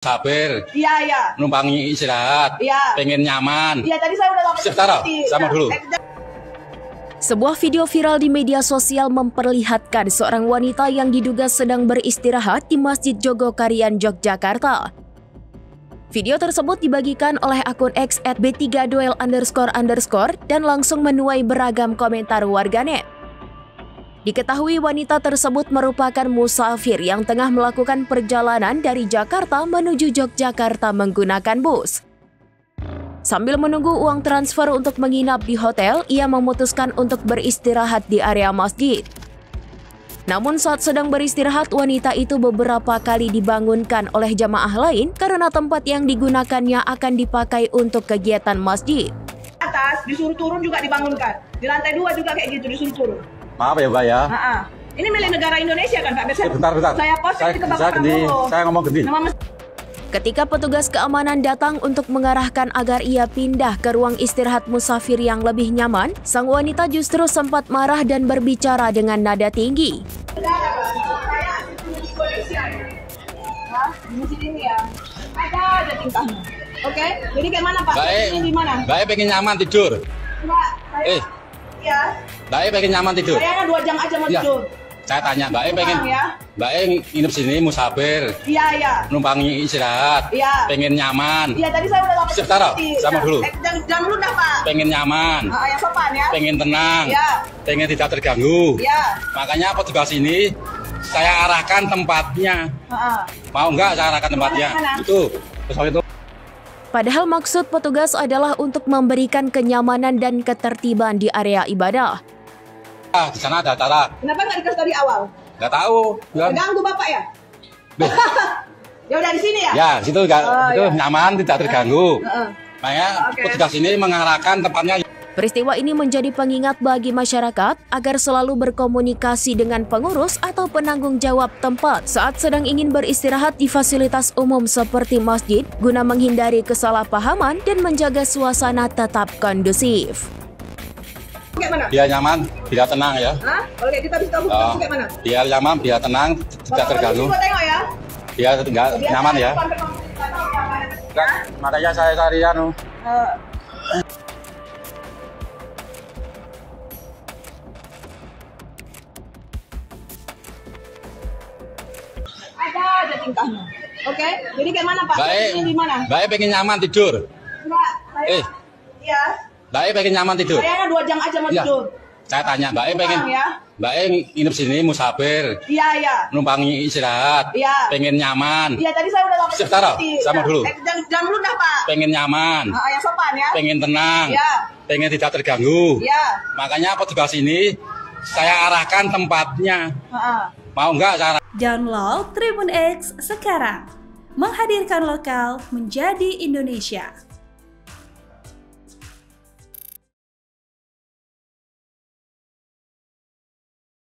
Sabar. Iya, iya. Numpangi istirahat. Iya. Pengen nyaman. Iya, tadi saya udah lapor. Sebentar, sama dulu. Sebuah video viral di media sosial memperlihatkan seorang wanita yang diduga sedang beristirahat di Masjid Jogokarian, Yogyakarta. Video tersebut dibagikan oleh akun X @b3doel__ dan langsung menuai beragam komentar warganet. Diketahui wanita tersebut merupakan musafir yang tengah melakukan perjalanan dari Jakarta menuju Yogyakarta menggunakan bus. Sambil menunggu uang transfer untuk menginap di hotel, ia memutuskan untuk beristirahat di area masjid. Namun saat sedang beristirahat, wanita itu beberapa kali dibangunkan oleh jamaah lain karena tempat yang digunakannya akan dipakai untuk kegiatan masjid. Atas disuruh turun juga dibangunkan. Di lantai 2 juga kayak gitu disuruh turun. Maaf ya Mbak ya. Ini milik negara Indonesia kan Pak? Bentar. Saya post ke Bapak Prabowo. Saya ngomong gini. Ketika petugas keamanan datang untuk mengarahkan agar ia pindah ke ruang istirahat musafir yang lebih nyaman, sang wanita justru sempat marah dan berbicara dengan nada tinggi. Di masjid ini ya, ada tingkahnya. Oke, jadi kayak mana Pak? Baik, di mana? Baik pengen nyaman tidur. Mbak, saya, ya. Baik pengen nyaman tidur. Saya 2 jam aja mau tidur. Saya tanya, Mbak pengen, ya? Mbak nginep sini musafir. Iya, iya. Numpangi istirahat. Iya. Pengen nyaman. Iya, tadi saya udah lapor. Sebentar, sama dulu. Jam dulu dah Pak. Pengen nyaman. Yang sopan ya. Pengen tenang. Iya. Pengen tidak terganggu. Iya. Makanya petugas ini saya arahkan tempatnya. Mau nggak saya arahkan tempatnya? Itu. Itu. Padahal maksud petugas adalah untuk memberikan kenyamanan dan ketertiban di area ibadah. Di sana ada acara. Kenapa nggak dikasih dari awal? Nggak tahu. Terganggu Bapak ya? Ya udah di sini ya? Ya, situ nyaman, tidak terganggu. Makanya petugas ini mengarahkan tempatnya. Peristiwa ini menjadi pengingat bagi masyarakat agar selalu berkomunikasi dengan pengurus atau penanggung jawab tempat saat sedang ingin beristirahat di fasilitas umum seperti masjid guna menghindari kesalahpahaman dan menjaga suasana tetap kondusif. Biar nyaman, biar tenang ya. Oke, kita bisa tahu kayak mana? Biar nyaman, biar tenang, tidak terganggu. Tengok ya. Biar nyaman ya. Makanya saya cari ada tingkahnya. Oke, jadi kayak mana Pak? Di mana? Baik pengen nyaman tidur. Mbak, saya. Iya. Baik pengen nyaman tidur. Saya 2 jam aja mau tidur. Saya tanya, Mbak pengen, Mbak nginep sini musafir. Iya, iya. Numpangi istirahat. Iya. Pengen nyaman. Iya, tadi saya udah lapor. Sebentar, sama dulu. Jam dulu dah Pak. Pengen nyaman. Yang sopan ya. Pengen tenang. Iya. Pengen tidak terganggu. Iya. Makanya petugas ini saya arahkan tempatnya. Mau nggak saya? Download Tribun X sekarang. Menghadirkan lokal menjadi Indonesia.